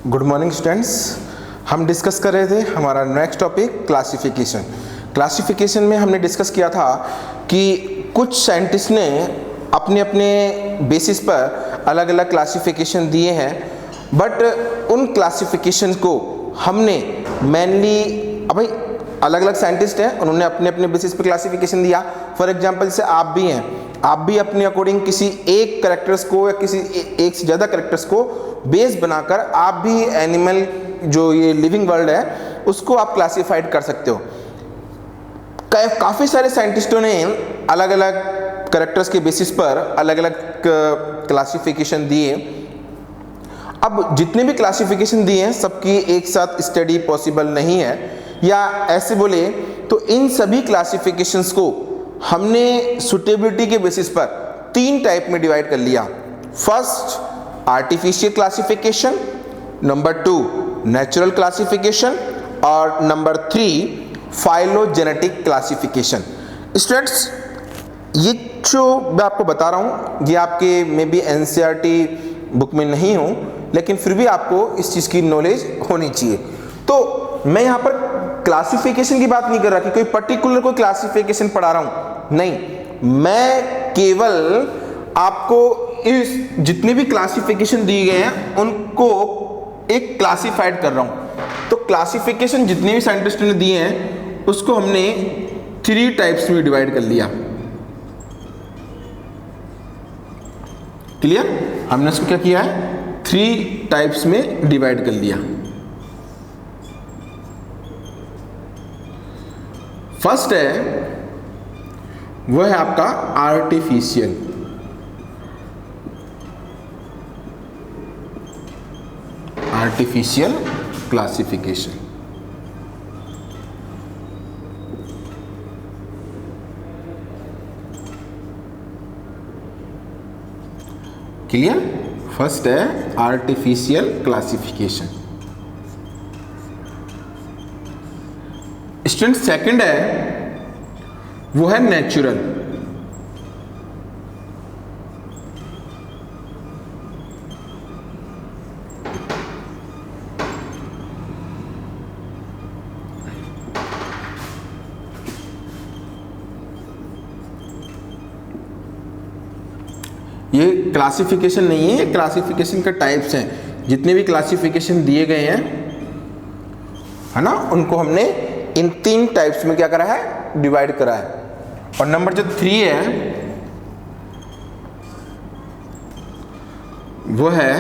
Good morning students. हम discuss कर रहे थे हमारा नेक्स्ट टॉपिक क्लासिफिकेशन। क्लासिफिकेशन में हमने डिस्कस किया था कि कुछ साइंटिस्ट ने अपने अपने बेसिस पर अलग अलग क्लासिफिकेशन दिए हैं, बट उन क्लासिफिकेशन को हमने मेनली भाई अलग अलग साइंटिस्ट हैं, उन्होंने अपने अपने बेसिस पर क्लासिफिकेशन दिया। फॉर एग्जांपल जैसे आप भी हैं, आप भी अपने अकॉर्डिंग किसी एक कैरेक्टर्स को या किसी एक से ज़्यादा कैरेक्टर्स को बेस बनाकर आप भी एनिमल जो ये लिविंग वर्ल्ड है उसको आप क्लासिफाइड कर सकते हो। काफ़ी सारे साइंटिस्टों ने अलग अलग कैरेक्टर्स के बेसिस पर अलग अलग क्लासिफिकेशन दिए। अब जितने भी क्लासिफिकेशन दिए हैं सबकी एक साथ स्टडी पॉसिबल नहीं है, या ऐसे बोले तो इन सभी क्लासिफिकेशंस को हमने सुटेबिलिटी के बेसिस पर 3 टाइप में डिवाइड कर लिया। First artificial classification, number 2 natural classification और नंबर 3 फाइलोजेनेटिक क्लासिफिकेशन। स्टूडेंट्स, ये जो मैं आपको बता रहा हूँ ये आपके मे बी एनसीईआरटी बुक में नहीं हो, लेकिन फिर भी आपको इस चीज़ की नॉलेज होनी चाहिए। तो मैं यहाँ पर क्लासिफिकेशन की बात नहीं कर रहा कि कोई पर्टिकुलर कोई क्लासिफिकेशन पढ़ा रहा हूँ, नहीं, मैं केवल आपको इस जितने भी क्लासिफिकेशन दिए गए हैं उनको एक क्लासिफाइड कर रहा हूँ। तो क्लासिफिकेशन जितने भी साइंटिस्टों ने दिए हैं उसको हमने 3 टाइप्स में डिवाइड कर लिया। क्लियर? हमने इसको क्या किया है, 3 टाइप्स में डिवाइड कर लिया। फर्स्ट है वो है आपका artificial. Artificial classification. Clear? First है आर्टिफिशियल क्लासिफिकेशन। स्टूडेंट सेकंड है वो है नेचुरल। ये क्लासिफिकेशन नहीं है, ये क्लासिफिकेशन का टाइप्स हैं। जितने भी क्लासिफिकेशन दिए गए हैं है ना, उनको हमने इन 3 टाइप्स में क्या करा है, डिवाइड करा है। और नंबर जो 3 है वो है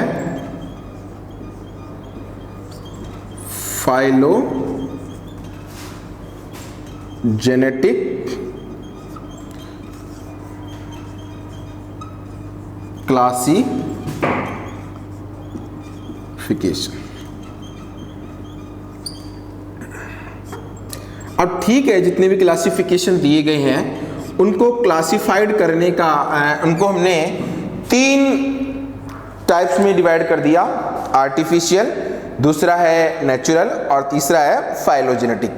फाइलोजेनेटिक क्लासिफिकेशन। अब ठीक है, जितने भी क्लासिफिकेशन दिए गए हैं उनको क्लासिफाइड करने का उनको हमने 3 टाइप्स में डिवाइड कर दिया। आर्टिफिशियल, दूसरा है नेचुरल और तीसरा है फाइलोजेनेटिक।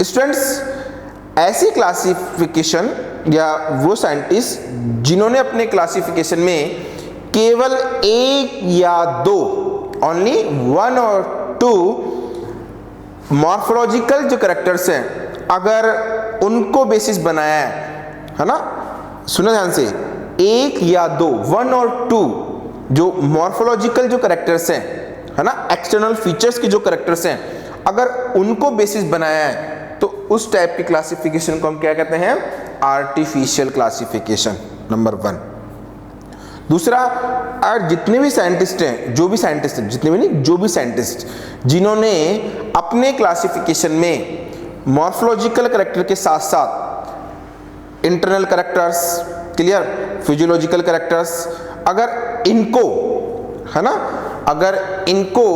स्टूडेंट्स, ऐसी क्लासिफिकेशन या वो साइंटिस्ट जिन्होंने अपने क्लासिफिकेशन में केवल 1 या 2 ओनली 1 और 2 मॉर्फोलॉजिकल जो कैरेक्टर्स हैं अगर उनको बेसिस बनाया है ना, सुना ध्यान से, 1 या 2 1 और 2 जो मॉर्फोलॉजिकल जो कैरेक्टर्स हैं है ना, एक्सटर्नल फीचर्स के जो कैरेक्टर्स हैं, अगर उनको बेसिस बनाया है तो उस टाइप की क्लासिफिकेशन को हम क्या कहते हैं, आर्टिफिशियल क्लासिफिकेशन, नंबर 1। दूसरा, और जितने भी साइंटिस्ट हैं, जो भी साइंटिस्ट हैं, जितने भी नहीं, जो भी साइंटिस्ट जिन्होंने अपने क्लासिफिकेशन में मॉर्फोलॉजिकल कैरेक्टर के साथ साथ internal characters, clear, physiological characters, अगर इनको है ना, अगर इनको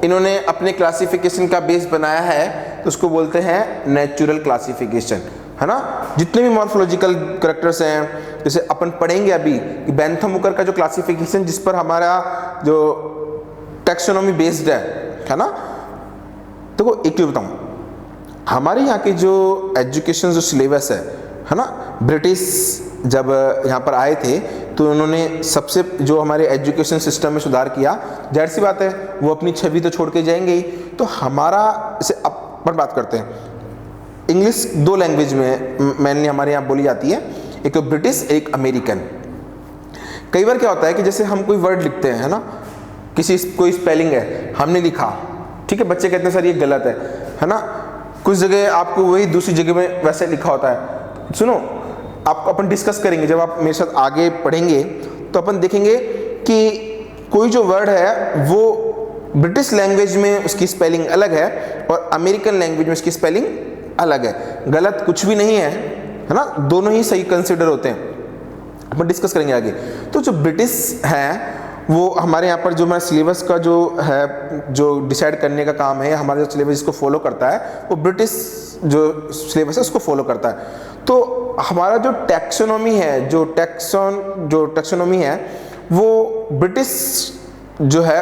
इन्होंने अपने क्लासिफिकेशन का बेस बनाया है तो उसको बोलते हैं नेचुरल क्लासिफिकेशन, है ना। जितने भी मॉर्फोलॉजिकल कैरेक्टर्स हैं, जैसे अपन पढ़ेंगे अभी कि बेंथम हुकर का जो क्लासिफिकेशन जिस पर हमारा जो टैक्सोनॉमी बेस्ड है ना। देखो एक चीज बताऊं, हमारे यहाँ की जो एजुकेशन जो सिलेबस है ना, ब्रिटिश जब यहाँ पर आए थे तो उन्होंने सबसे जो हमारे एजुकेशन सिस्टम में सुधार किया, जाहिर सी बात है वो अपनी छवि तो छोड़ के जाएंगे ही। तो हमारा इसे अपन बात करते हैं, इंग्लिश 2 लैंग्वेज में मेनली हमारे यहाँ बोली जाती है, एक तो ब्रिटिश, एक अमेरिकन। कई बार क्या होता है कि जैसे हम कोई वर्ड लिखते हैं, है ना, कोई स्पेलिंग है हमने लिखा, ठीक है, बच्चे कहते हैं सर ये गलत है ना, कुछ जगह आपको वही दूसरी जगह में वैसे लिखा होता है। सुनो, आपको अपन डिस्कस करेंगे, जब आप मेरे साथ आगे पढ़ेंगे तो अपन देखेंगे कि कोई जो वर्ड है वो ब्रिटिश लैंग्वेज में उसकी स्पेलिंग अलग है और अमेरिकन लैंग्वेज में उसकी स्पेलिंग अलग है। गलत कुछ भी नहीं है ना, दोनों ही सही कंसिडर होते हैं, अपन डिस्कस करेंगे आगे। तो जो ब्रिटिश है वो हमारे यहाँ पर जो हमारे सिलेबस का जो है, जो डिसाइड करने का काम है, हमारा जो सिलेबस इसको फॉलो करता है वो ब्रिटिश जो सिलेबस है उसको फॉलो करता है। तो हमारा जो टैक्सोनॉमी है, जो टैक्सोनॉमी है वो ब्रिटिश जो है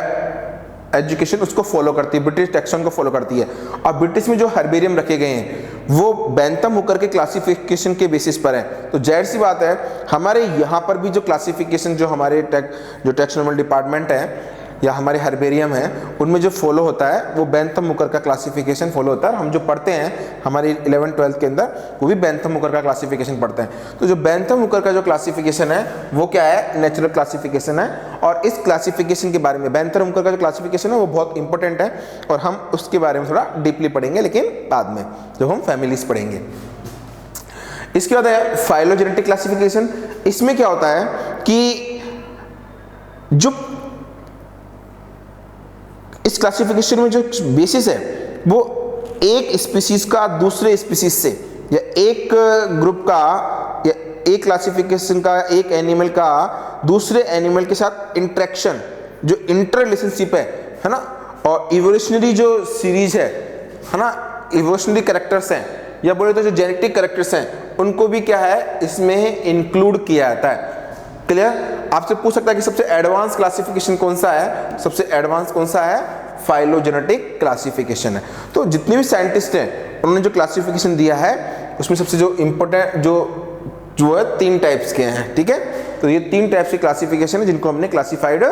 एजुकेशन उसको फॉलो करती है, ब्रिटिश टैक्सोन को फॉलो करती है। और ब्रिटिश में जो हर्बेरियम रखे गए हैं वो बैंथम हुकर के क्लासिफिकेशन के बेसिस पर है। तो जाहिर सी बात है हमारे यहाँ पर भी जो क्लासिफिकेशन जो हमारे जो टैक्सोनॉमिकल डिपार्टमेंट है या हमारे हर्बेरियम है उनमें जो फॉलो होता है वो बैंथम हुकर का क्लासिफिकेशन फॉलो होता है। और हम जो पढ़ते हैं हमारे 11th-12th के अंदर वो भी बैंथम हुकर का क्लासिफिकेशन पढ़ते हैं। तो जो बैंथम हुकर का जो क्लासिफिकेशन है वो क्या है, नेचुरल क्लासिफिकेशन है। और इस क्लासिफिकेशन के बारे में बैंथम हुकर का जो क्लासिफिकेशन है वो बहुत इंपॉर्टेंट है और हम उसके बारे में थोड़ा डीपली पढ़ेंगे, लेकिन बाद में जब हम फैमिलीज पढ़ेंगे। इसके बाद है फाइलोजेनेटिक क्लासिफिकेशन। इसमें क्या होता है कि जो इस क्लासिफिकेशन में जो बेसिस है वो एक स्पीसीज का दूसरे स्पीसीज से या एक ग्रुप का या एक क्लासिफिकेशन का एक एनिमल का दूसरे एनिमल के साथ इंटरेक्शन, जो इंटर रिलेशनशिप है ना, और इवोल्यूशनरी जो सीरीज है ना, इवोल्यूशनरी कैरेक्टर्स हैं या बोले तो जो जेनेटिक कैरेक्टर्स हैं उनको भी क्या है इसमें इंक्लूड किया जाता है। क्लियर? आपसे पूछ सकता है कि सबसे एडवांस क्लासिफिकेशन कौन सा है, सबसे एडवांस कौन सा है, फाइलोजेनेटिक क्लासिफिकेशन है। तो जितने भी साइंटिस्ट हैं उन्होंने जो क्लासिफिकेशन दिया है उसमें सबसे जो इम्पोर्टेंट जो है 3 टाइप्स के हैं, ठीक है। तो ये 3 टाइप्स के क्लासिफिकेशन है जिनको हमने क्लासिफाइड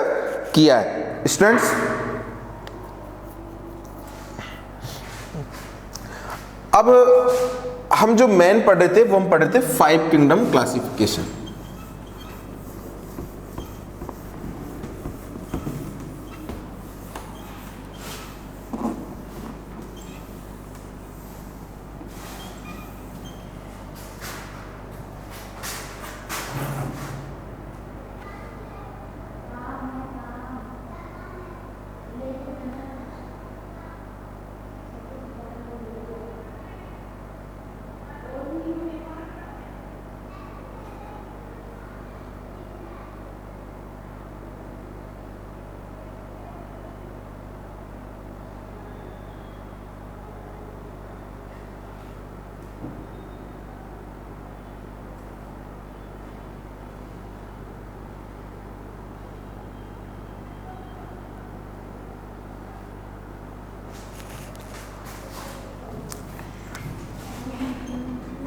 किया है स्टूडेंट्स। अब हम जो मेन पढ़ रहे थे वो हम पढ़ रहे थे 5 किंगडम क्लासिफिकेशन।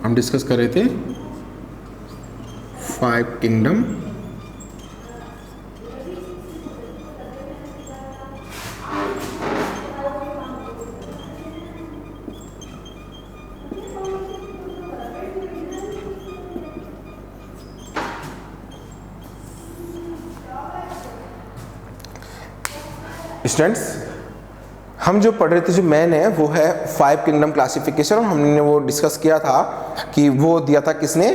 हम डिस्कस कर रहे थे 5 किंगडम स्टूडेंट्स। हम जो पढ़ रहे थे जो मेन है वो है 5 किंगडम क्लासिफिकेशन और हमने वो डिस्कस किया था कि वो दिया था किसने,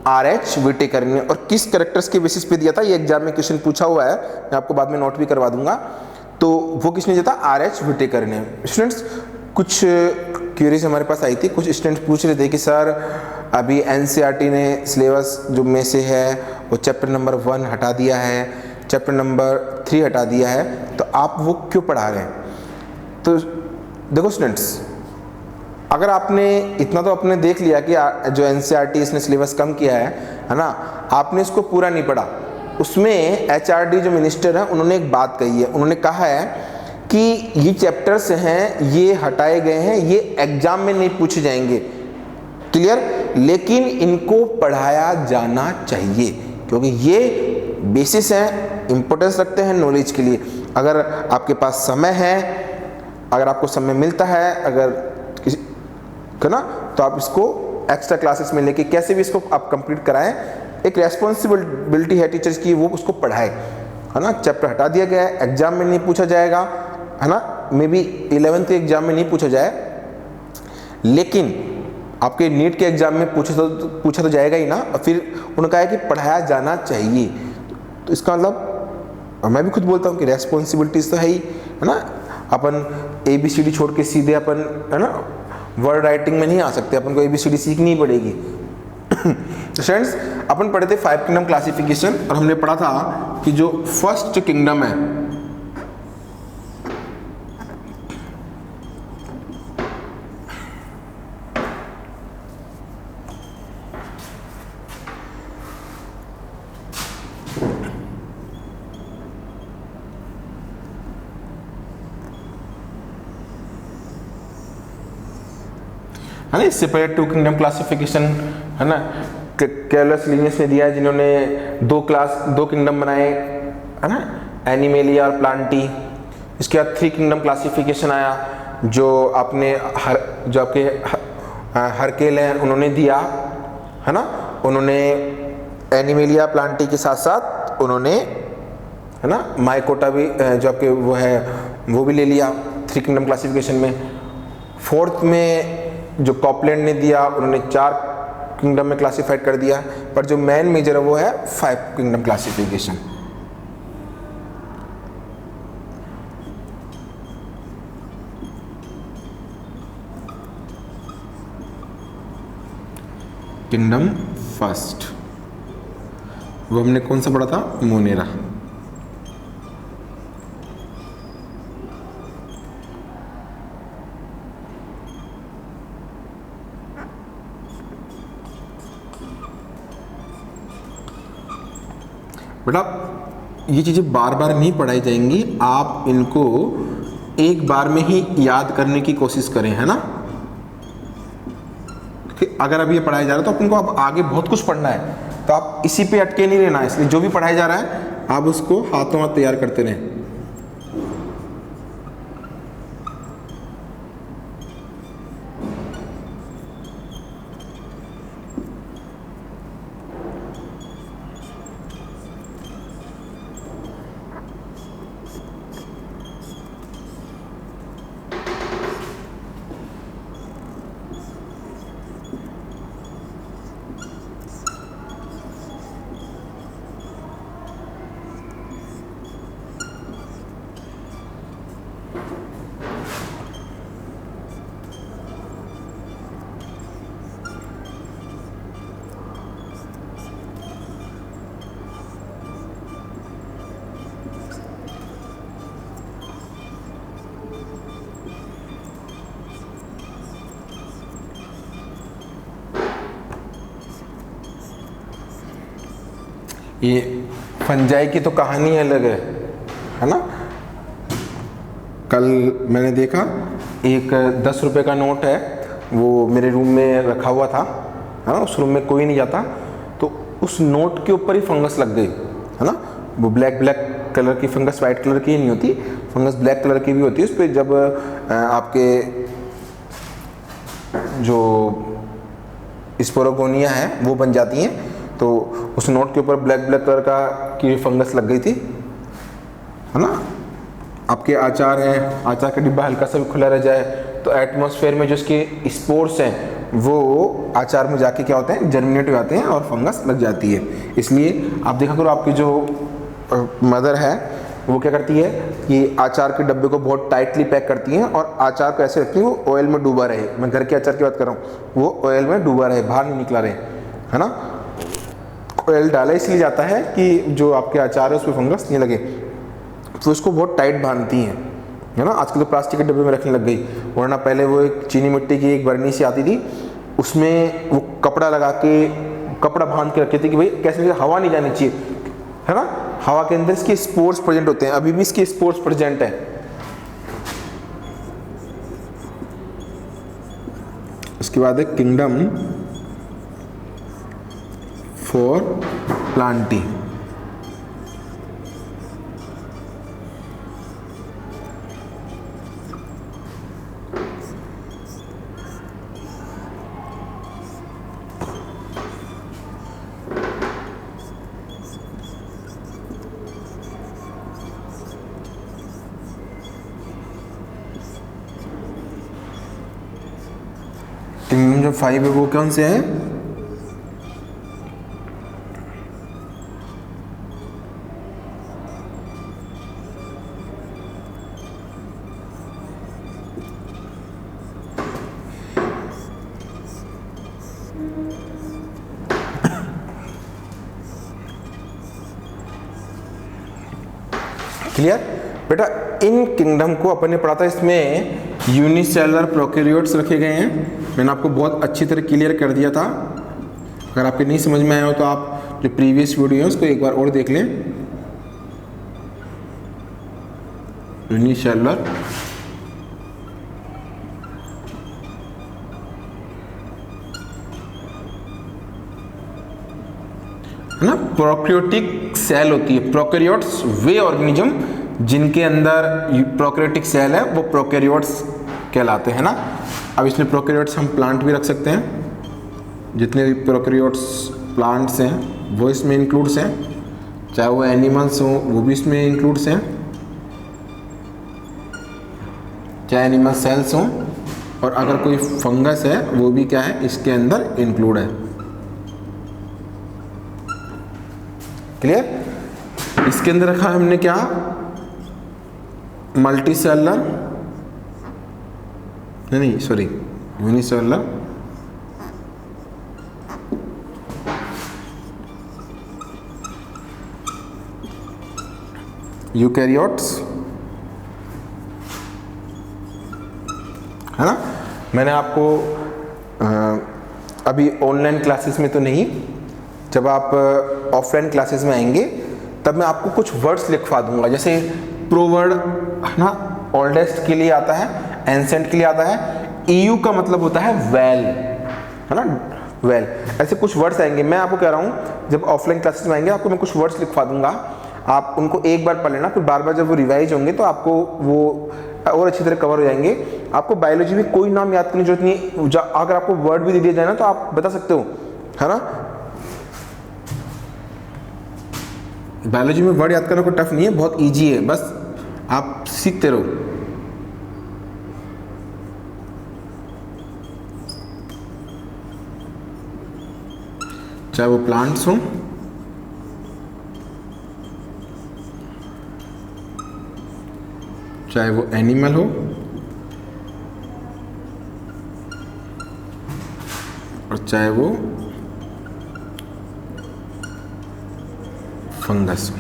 RH विटेकर ने। और किस कैरेक्टर्स के बेसिस पे दिया था ये एग्जाम में क्वेश्चन पूछा हुआ है, मैं आपको बाद में नोट भी करवा दूंगा। तो वो किसने दिया था, RH विटेकर ने। स्टूडेंट्स कुछ क्यूरीज हमारे पास आई थी, कुछ स्टूडेंट्स पूछ रहे थे कि सर अभी NCERT ने सिलेबस जो में से है वो चैप्टर नंबर 1 हटा दिया है, चैप्टर नंबर 3 हटा दिया है, तो आप वो क्यों पढ़ा रहे हैं। तो देखो स्टूडेंट्स, अगर आपने इतना तो आपने देख लिया कि जो NCERT इसने सिलेबस कम किया है ना, आपने इसको पूरा नहीं पढ़ा। उसमें HRD जो मिनिस्टर हैं उन्होंने एक बात कही है, उन्होंने कहा है कि ये चैप्टर्स हैं ये हटाए गए हैं, ये एग्जाम में नहीं पूछे जाएंगे, क्लियर, लेकिन इनको पढ़ाया जाना चाहिए क्योंकि ये बेसिस हैं, इंपॉर्टेंस रखते हैं नॉलेज के लिए। अगर आपके पास समय है, अगर आपको समय मिलता है, अगर किसी है ना, तो आप इसको एक्स्ट्रा क्लासेस में लेके कैसे भी इसको आप कंप्लीट कराएं। एक रेस्पॉन्सिबिलिटी है टीचर्स की, वो उसको पढ़ाए, है ना। चैप्टर हटा दिया गया है, एग्जाम में नहीं पूछा जाएगा, है ना, मे बी 11th के एग्जाम में नहीं पूछा जाए, लेकिन आपके नीट के एग्जाम में पूछा तो जाएगा ही ना। और फिर उन्होंने कहा है कि पढ़ाया जाना चाहिए। तो इसका मतलब मैं भी खुद बोलता हूँ कि रेस्पॉन्सिबिलिटीज तो है ही, है ना। अपन ABCD छोड़ के सीधे अपन, है ना, वर्ड राइटिंग में नहीं आ सकते, अपन को ABCD सीखनी ही पड़ेगी। तो फ्रेंड्स, अपन पढ़े थे 5 किंगडम क्लासिफिकेशन, और हमने पढ़ा था कि जो फर्स्ट किंगडम है, है ना, इससे पहले 2 किंगडम क्लासिफिकेशन, है ना, कैलस लिनियस ने दिया है, जिन्होंने 2 किंगडम बनाए, है ना, एनिमेलिया और प्लांटी। इसके बाद 3 किंगडम क्लासिफिकेशन आया, जो आपने जो आपके हरकेल हैं उन्होंने दिया, है ना। उन्होंने एनिमेलिया प्लांटी के साथ साथ उन्होंने, है ना, माइकोटा भी जो आपके वो है वो भी ले लिया 3 किंगडम क्लासिफिकेशन में। 4th में जो कॉपलैंड ने दिया, उन्होंने 4 किंगडम में क्लासिफाइड कर दिया, पर जो मेन मेजर है वो है 5 किंगडम क्लासिफिकेशन। किंगडम फर्स्ट, वो हमने कौन सा पढ़ा था, मोनेरा। बेटा ये चीज़ें बार बार नहीं पढ़ाई जाएंगी, आप इनको एक बार में ही याद करने की कोशिश करें, है ना। कि अगर अभी ये पढ़ाया जा रहा है तो अपन को अब आगे बहुत कुछ पढ़ना है, तो आप इसी पे अटके नहीं रहना है। इसलिए जो भी पढ़ाया जा रहा है आप उसको हाथों हाथ तैयार करते रहें। ये फंजाई की तो कहानी अलग है ना। कल मैंने देखा एक 10 रुपये का नोट है, वो मेरे रूम में रखा हुआ था, है ना। उस रूम में कोई नहीं जाता, तो उस नोट के ऊपर ही फंगस लग गई, है ना। वो ब्लैक कलर की फंगस, वाइट कलर की नहीं होती, फंगस ब्लैक कलर की भी होती है। उस पर जब आपके जो स्पोरोगोनिया है वो बन जाती हैं, तो उस नोट के ऊपर ब्लैक कलर की फंगस लग गई थी, है ना। आपके अचार है, अचार का डिब्बा हल्का सा भी खुला रह जाए तो एटमॉस्फेयर में जो इसके स्पोर्स हैं वो अचार में जाके क्या होते हैं, जर्मिनेट हो जाते हैं और फंगस लग जाती है। इसलिए आप देखा करो, आपकी जो मदर है वो क्या करती है कि अचार के डब्बे को बहुत टाइटली पैक करती हैं और अचार को ऐसे रखती है वो ऑयल में डूबा रहे। मैं घर के अचार की बात कर रहा हूँ, वो ऑयल में डूबा रहे, बाहर नहीं निकला रहे, है ना। ऑयल डाला इसलिए जाता है कि जो आपके अचार है उसमें फंगस नहीं लगे, तो उसको बहुत टाइट बांधती हैं, है ना। आजकल तो प्लास्टिक के डब्बे में रखने लग गई, वरना पहले वो एक चीनी मिट्टी की एक बर्नी सी आती थी, उसमें वो कपड़ा लगा के, कपड़ा बांध के रखती थी कि भाई कैसे हवा नहीं जानी चाहिए, है ना। हवा के अंदर इसके स्पोर्स प्रेजेंट होते हैं, अभी भी इसके स्पोर्स प्रेजेंट है। उसके बाद है किंगडम फॉर प्लांटी। किंगडम जो 5 है वो कौन से हैं? क्लियर बेटा? इन किंगडम को अपन ने पढ़ा था, इसमें यूनिसेलुलर प्रोकैरियोट्स रखे गए हैं। मैंने आपको बहुत अच्छी तरह क्लियर कर दिया था। अगर आपके नहीं समझ में आया हो तो आप जो प्रीवियस वीडियो है उसको एक बार और देख लें। यूनिसेलुलर है ना, प्रोकैरियोटिक सेल होती है। प्रोकैरियोट्स वे ऑर्गेनिज्म जिनके अंदर प्रोकैरियोटिक सेल है वो प्रोकैरियोट्स कहलाते हैं ना। अब इसमें प्रोकैरियोट्स हम प्लांट भी रख सकते हैं। जितने भी प्रोकैरियोट्स प्लांट्स हैं वो इसमें इंक्लूड्स हैं, चाहे वो एनिमल्स हों वो भी इसमें इंक्लूड्स हैं, चाहे एनिमल सेल्स हों, और अगर कोई फंगस है वो भी क्या है, इसके अंदर इंक्लूड है। क्लियर? इसके अंदर रखा हमने क्या, मल्टीसेलुलर नहीं सॉरी यूनिसेलुलर यूकैरियोट्स, है ना। मैंने आपको अभी ऑनलाइन क्लासेस में तो नहीं, जब आप ऑफलाइन क्लासेस में आएंगे तब मैं आपको कुछ वर्ड्स लिखवा दूंगा। जैसे प्रोवर्ड है ना, ओल्डेस्ट के लिए आता है, एंसेंट के लिए आता है, ईयू का मतलब होता है वेल, है ना, वेल। ऐसे कुछ वर्ड्स आएंगे। मैं आपको कह रहा हूँ जब ऑफलाइन क्लासेस में आएंगे आपको मैं कुछ वर्ड्स लिखवा दूंगा, आप उनको एक बार पढ़ लेना, फिर बार बार जब वो रिवाइज होंगे तो आपको वो और अच्छी तरह कवर हो जाएंगे। आपको बायोलॉजी में कोई नाम याद करने की जरूरत नहीं, अगर आपको वर्ड भी दे दिया जाए ना तो आप बता सकते हो, है ना। बायोलॉजी में वर्ड याद करना कोई टफ नहीं है, बहुत इजी है, बस आप सीखते रहो। चाहे वो प्लांट्स हों, चाहे वो एनिमल हो, और चाहे वो फंगस हो।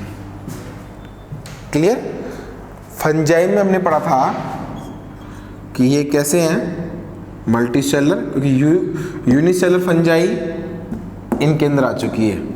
क्लियर? फंजाई में हमने पढ़ा था कि ये कैसे हैं, मल्टीसेलुलर, क्योंकि यूनिसेलुलर फंजाई इनके अंदर आ चुकी है।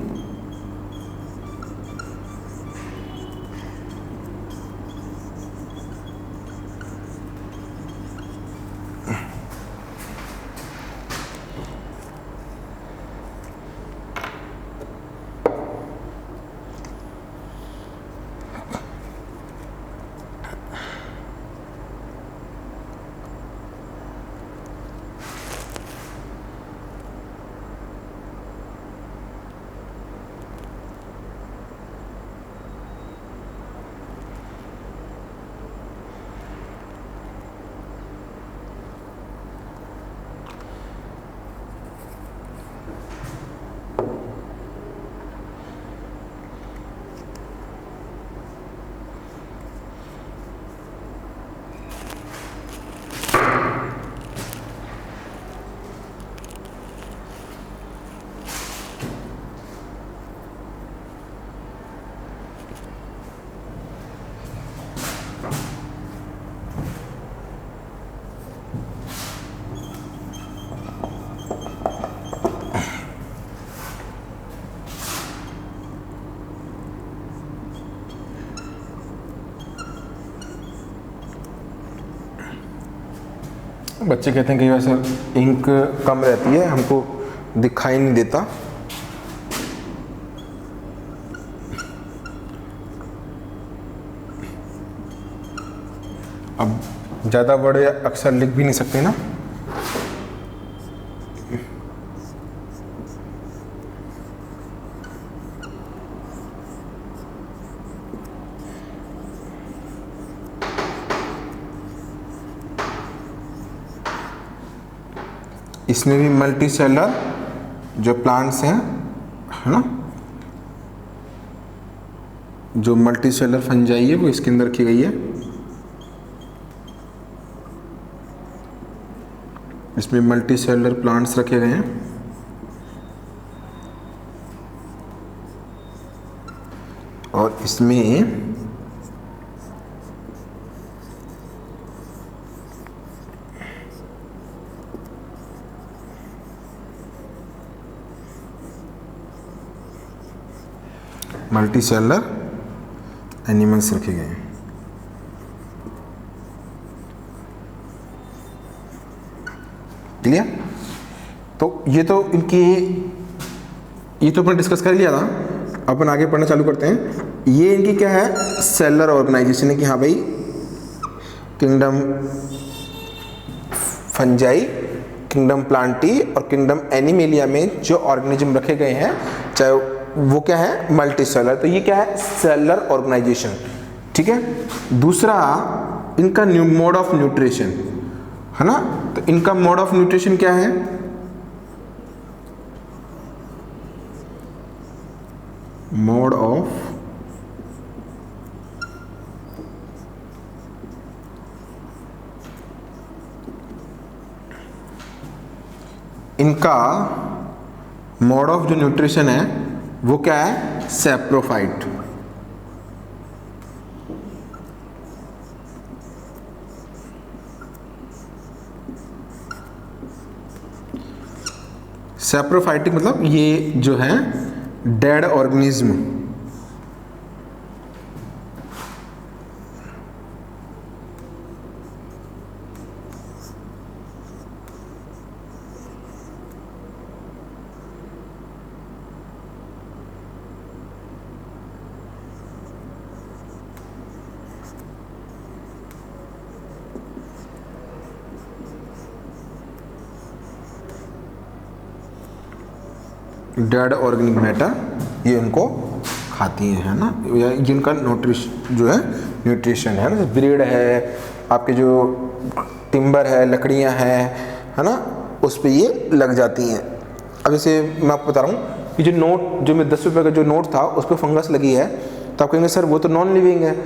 बच्चे कहते हैं कि वैसे इंक कम रहती है, हमको दिखाई नहीं देता। अब ज़्यादा बड़े अक्षर लिख भी नहीं सकते ना। इसमें भी मल्टी सेलर जो प्लांट्स हैं, है ना, जो मल्टी सेलर फंजाई है वो इसके अंदर रखी गई है। इसमें मल्टी सेलर प्लांट्स रखे गए हैं। और इसमें मल्टी सेलर एनिमल्स रखे गए हैं। क्लियर? तो ये तो अपन डिस्कस कर लिया था। अपन आगे पढ़ना चालू करते हैं। ये इनकी क्या है, सेलर ऑर्गेनाइजेशन है कि हाँ भाई किंगडम फंजाई, किंगडम प्लांटी और किंगडम एनिमेलिया में जो ऑर्गेनिज्म रखे गए हैं चाहे वो क्या है, मल्टी सेलर। तो ये क्या है, सेलर ऑर्गेनाइजेशन। ठीक है। दूसरा इनका मोड ऑफ न्यूट्रिशन है ना। तो इनका मोड ऑफ न्यूट्रिशन क्या है, मोड ऑफ इनका मोड ऑफ जो न्यूट्रिशन है वो क्या है, सैप्रोफाइट। सैप्रोफाइटिक मतलब ये जो है dead organism, dead organic matter ये उनको खाती हैं, है ना। जिनका न्यूट्रिशन जो है, न्यूट्रिशन है ना, ब्रीड है, आपके जो टिम्बर है, लकड़ियां हैं, है ना, उस पे ये लग जाती हैं। अब जैसे मैं आपको बता रहा हूँ कि जो नोट, जो मैं 10 रुपये का जो नोट था उस पर फंगस लगी है, तो आप कहेंगे सर वो तो नॉन लिविंग है।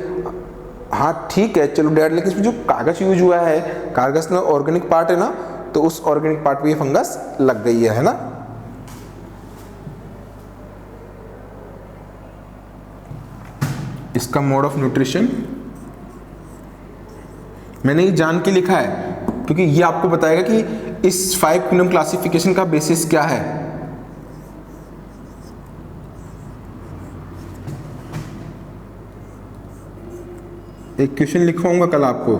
हाँ ठीक है, चलो डेड, लेकिन इसमें जो कागज़ यूज हुआ है, कागज़ में ऑर्गेनिक पार्ट है ना, तो उस ऑर्गेनिक पार्ट पे ये फंगस लग गई है ना। इसका मोड ऑफ न्यूट्रिशन मैंने ये जान के लिखा है क्योंकि ये आपको बताएगा कि इस 5 किंगडम क्लासिफिकेशन का बेसिस क्या है। एक क्वेश्चन लिखवाऊंगा कल आपको,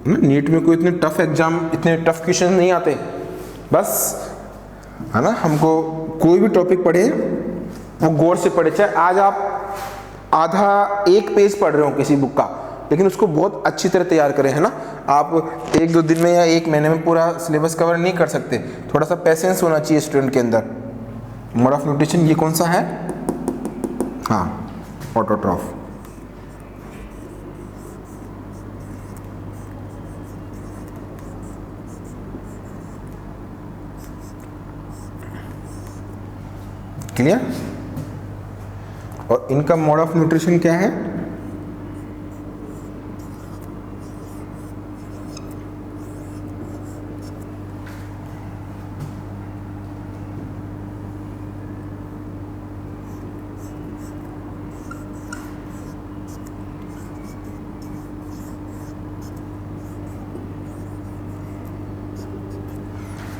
नीट में कोई इतने टफ एग्जाम, इतने टफ क्वेश्चन नहीं आते। बस है ना, हमको कोई भी टॉपिक पढ़े वो गौर से पढ़े। चाहे आज आप आधा 1 पेज पढ़ रहे हो किसी बुक का, लेकिन उसको बहुत अच्छी तरह तैयार करें, है ना। आप 1-2 दिन में या 1 महीने में पूरा सिलेबस कवर नहीं कर सकते। थोड़ा सा पेशेंस होना चाहिए स्टूडेंट के अंदर। मोड ऑफ न्यूट्रिशन ये कौन सा है, हाँ, ऑटोट्रॉफ। क्लियर? और इनका मोड ऑफ न्यूट्रिशन क्या है,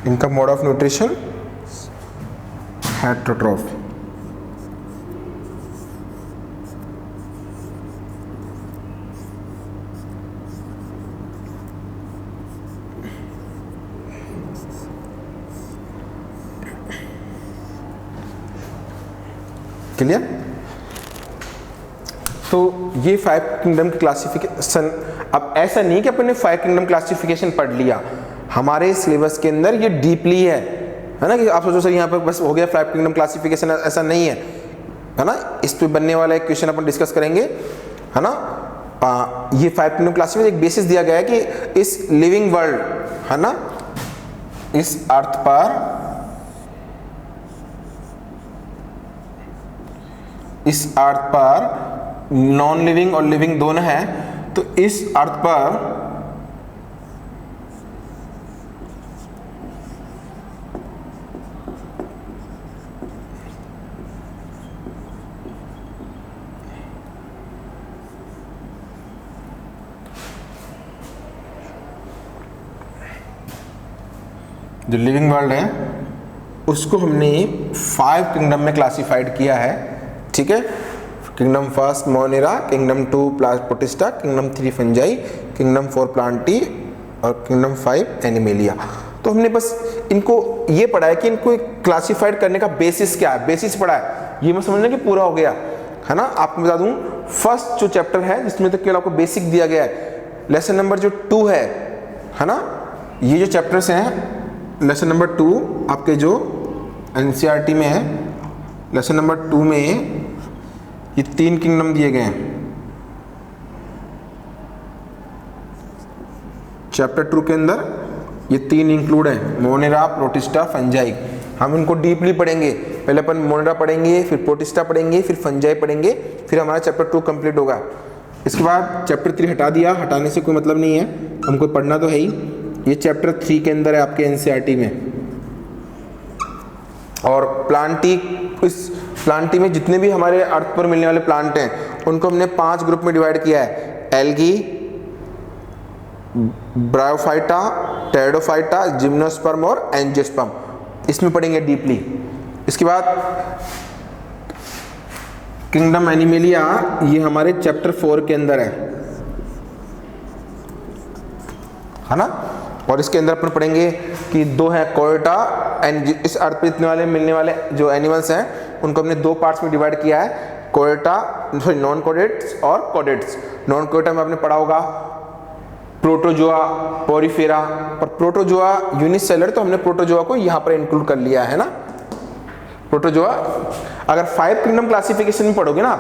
इनका mode of nutrition heterotroph. Clear? तो ये 5 किंगडम की क्लासिफिकेशन। अब ऐसा नहीं कि अपन ने 5 किंगडम क्लासिफिकेशन पढ़ लिया, हमारे सिलेबस के अंदर ये डीपली है ना। कि आप सोचो सर यहाँ पर बस हो गया 5 किंगडम क्लासिफिकेशन, ऐसा नहीं है, है ना। इस पे बनने वाला एक क्वेश्चन अपन डिस्कस करेंगे, है ना। ये 5 किंगडम क्लासिफिकेशन एक बेसिस दिया गया है कि इस लिविंग वर्ल्ड, है ना, इस अर्थ पर नॉन लिविंग और लिविंग दोनों है, तो इस अर्थ पर जो लिविंग वर्ल्ड है उसको हमने 5 किंगडम में क्लासिफाइड किया है, ठीक है। Kingdom first Monera, kingdom 2 protista, kingdom 3 fungi, kingdom 4 Plantae और किंगडम 5 एनिमेलिया। तो हमने बस इनको ये पढ़ा है कि इनको क्लासिफाइड करने का बेसिस क्या है, बेसिस पढ़ा है, ये मैं समझना कि पूरा हो गया, है ना। आपको बता दूं फर्स्ट जो चैप्टर है जिसमें तो केवल आपको बेसिक दिया गया है, लेसन नंबर जो 2 है ना, ये जो चैप्टर्स हैं लेसन नंबर 2 आपके जो एनसीईआरटी में है, लेसन नंबर 2 में ये 3 किंगडम दिए गए हैं। चैप्टर 2 के अंदर ये 3 इंक्लूड हैं, मोनेरा, प्रोटिस्टा, फंजाई। हम इनको डीपली पढ़ेंगे, पहले अपन मोनेरा पढ़ेंगे, फिर प्रोटिस्टा पढ़ेंगे, फिर फंजाई पढ़ेंगे, फिर हमारा चैप्टर 2 कंप्लीट होगा। इसके बाद चैप्टर 3 हटा दिया, हटाने से कोई मतलब नहीं है, हमको पढ़ना तो है ही। ये चैप्टर 3 के अंदर है आपके एनसीईआरटी में। और इस प्लांटी में जितने भी हमारे अर्थ पर मिलने वाले प्लांट हैं उनको हमने 5 ग्रुप में डिवाइड किया है, एल्गी, ब्रायोफाइटा, टेरिडोफाइटा, जिम्नोस्पर्म और एंजियोस्पर्म। इसमें पढ़ेंगे डीपली। इसके बाद किंगडम एनिमेलिया, ये हमारे चैप्टर 4 के अंदर है ना। और इसके अंदर अपन पढ़ेंगे कि 2 हैं कोएटा एंड इस अर्थ पे इतने वाले मिलने वाले जो एनिमल्स हैं उनको हमने 2 पार्ट्स में डिवाइड किया है, कोएटा सॉरी नॉन कोडेट्स और कोडेट्स। नॉन कोएटा में आपने पढ़ा होगा प्रोटोजोआ, पोरीफेरा, पर प्रोटोजोआ यूनिसेलर, तो हमने प्रोटोजोआ को यहाँ पर इंक्लूड कर लिया है ना। प्रोटोजोआ अगर 5 किंगडम क्लासिफिकेशन में पढ़ोगे ना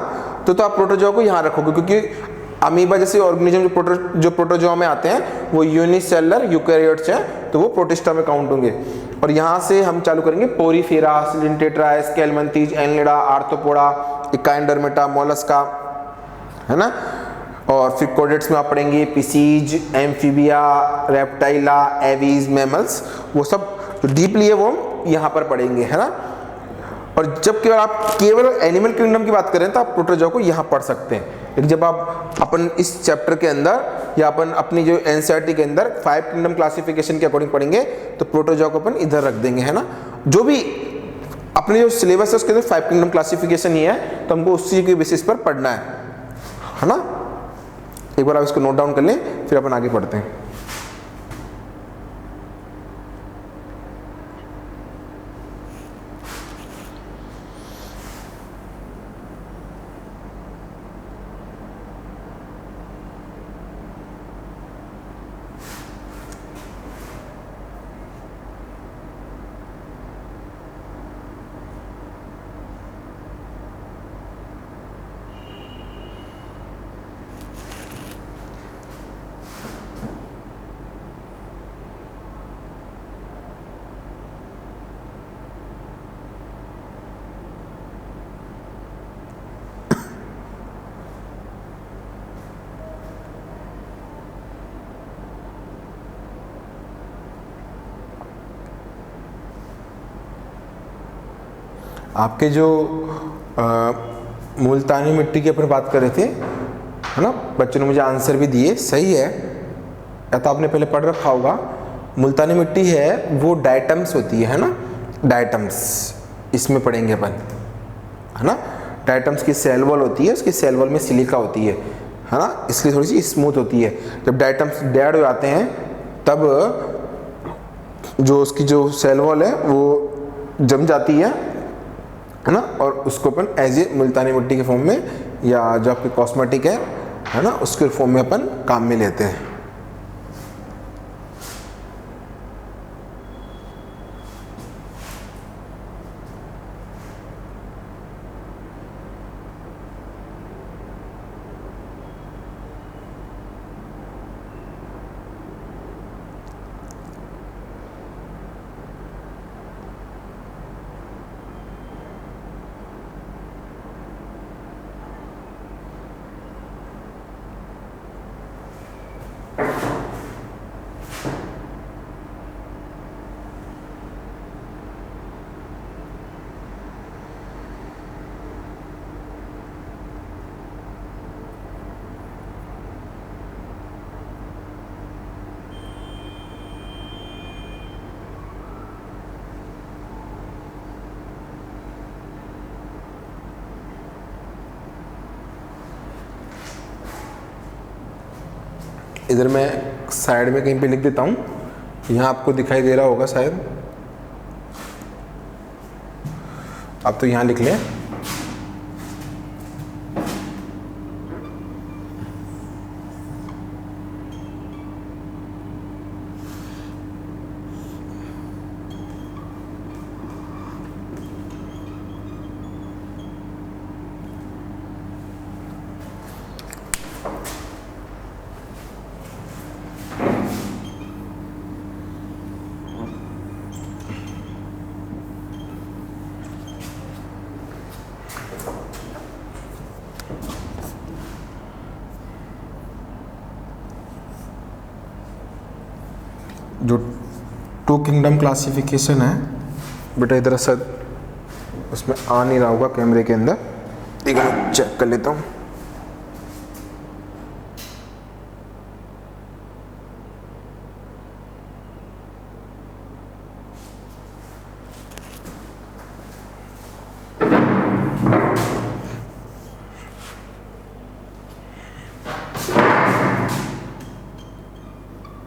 तो आप प्रोटोजोआ को यहाँ रखोगे, क्योंकि अमीबा जैसे ऑर्गेनिज्म जो प्रोटोजोआ में आते हैं वो यूनिसेलर यूकैरियोट्स हैं, तो वो प्रोटिस्टा में काउंट होंगे। और यहाँ से हम चालू करेंगे पोरीफेरा, सिलिंटेट्रा, स्केलमंथीज, एनलिडा, आर्थ्रोपोडा, इकाइंडर्मेटा, मोलस्का, है ना। और फिर कोडेट्स में आप पढ़ेंगे पिसीज, एम्फीबिया, रेप्टाइला, एवीज, मैमल्स, वो सब जो डीपली है वो यहाँ पर पढ़ेंगे, है ना। और जब केवल आप केवल एनिमल किंगडम की बात करें तो आप प्रोटोजोआ को यहाँ पढ़ सकते हैं, लेकिन जब आप अपन इस चैप्टर के अंदर या अपन अपनी जो एनसीईआरटी के अंदर 5 किंगडम क्लासिफिकेशन के अकॉर्डिंग पढ़ेंगे तो प्रोटोजोआ को अपन इधर रख देंगे, है ना। जो भी अपने जो सिलेबस है उसके अंदर 5 किंगडम क्लासिफिकेशन ही है, तो हमको उसी के बेसिस पर पढ़ना है ना। एक बार आप इसको नोट डाउन कर लें, फिर अपन आगे पढ़ते हैं। आपके जो मुल्तानी मिट्टी की अपन बात कर रहे थे, है ना, बच्चों ने मुझे आंसर भी दिए, सही है, या तो आपने पहले पढ़ रखा होगा। मुल्तानी मिट्टी है वो डायटम्स होती है ना, डायटम्स इसमें पढ़ेंगे अपन, है ना। डायटम्स की सेल वॉल होती है, उसकी सेल वॉल में सिलिका होती है ना, इसलिए थोड़ी सी स्मूथ होती है। जब डायटम्स डेड हो जाते हैं तब जो उसकी जो सेल वॉल है वो जम जाती है ना, और उसको अपन एज ए मुल्तानी मिट्टी के फॉर्म में या जो आपकी कॉस्मेटिक है ना, उसके फॉर्म में अपन काम में लेते हैं। इधर मैं साइड में कहीं पे लिख देता हूँ, यहाँ आपको दिखाई दे रहा होगा शायद, आप तो यहाँ लिख लें। जो टू किंगडम क्लासिफिकेशन है बेटा, इधर शायद उसमें आ नहीं रहा होगा कैमरे के अंदर, एक मिनट चेक कर लेता हूँ।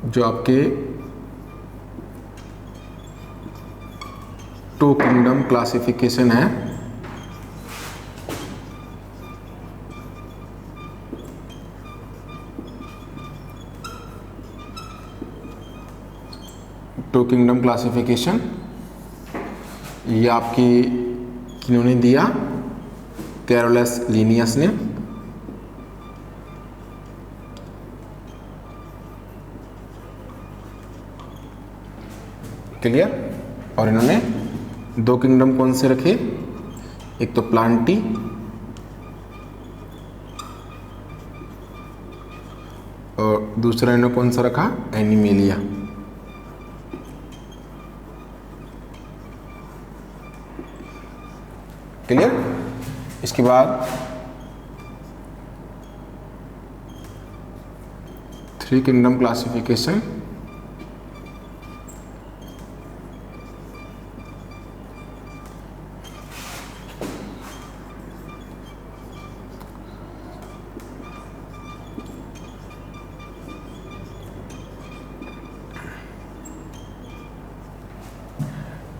जो आपके टू किंगडम क्लासिफिकेशन है, टू किंगडम क्लासिफिकेशन ये आपकी किन्होंने दिया, कैरोलस लीनियस ने। क्लियर? और इन्होंने दो किंगडम कौन से रखे, एक तो प्लांटी और दूसरा इन्होंने कौन सा रखा, एनिमेलिया। क्लियर? इसके बाद three kingdom classification,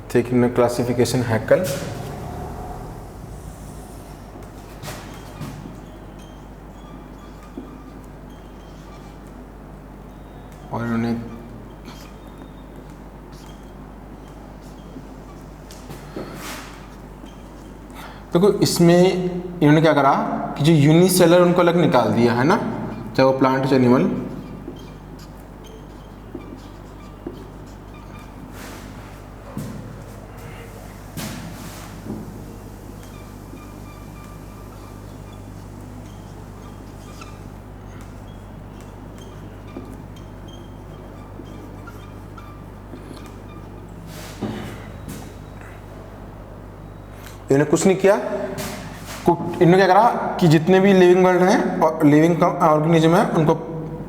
three kingdom classification Haeckel, और इन्होंने देखो इसमें इन्होंने क्या करा कि जो यूनिसेलर उनको अलग निकाल दिया है ना, चाहे वो प्लांट चाहे एनिमल। इन्होंने कुछ नहीं किया, इन्होंने क्या करा कि जितने भी लिविंग वर्ल्ड हैं और लिविंग ऑर्गेनिज्म हैं उनको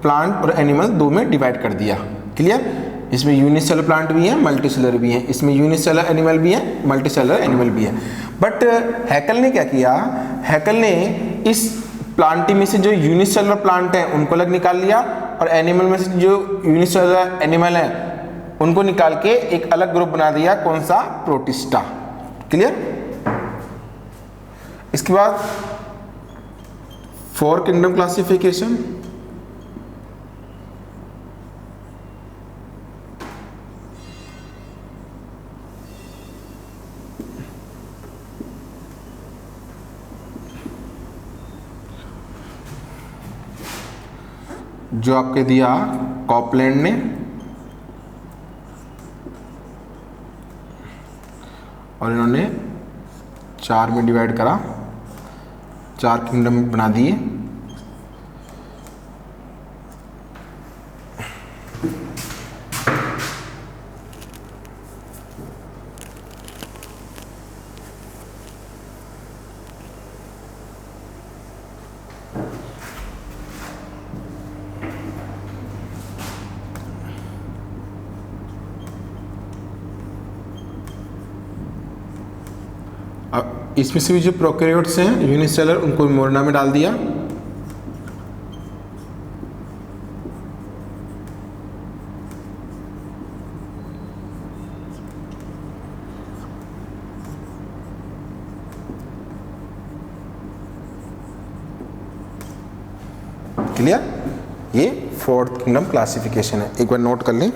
प्लांट और एनिमल दो में डिवाइड कर दिया। क्लियर? इसमें यूनिसेलर प्लांट भी हैं, मल्टीसेलर भी हैं, इसमें यूनिसेलर एनिमल भी हैं, मल्टीसेलर एनिमल भी हैं। बट हैकल ने क्या किया, हैकल ने इस प्लांटी में से जो यूनिसेलर प्लांट है उनको अलग निकाल लिया और एनिमल में से जो यूनिसेलर एनिमल है उनको निकाल के एक अलग ग्रुप बना दिया, कौन सा, प्रोटिस्टा। क्लियर? इसके बाद फोर किंगडम क्लासिफिकेशन, जो आपके दिया कॉपलैंड ने, और इन्होंने चार में डिवाइड करा, चार किंगडम बना दिए। अब इसमें से भी जो प्रोकैरियोट्स हैं यूनिसेलर, उनको मोरना में डाल दिया। क्लियर, ये फोर्थ किंगडम क्लासिफिकेशन है, एक बार नोट कर लें।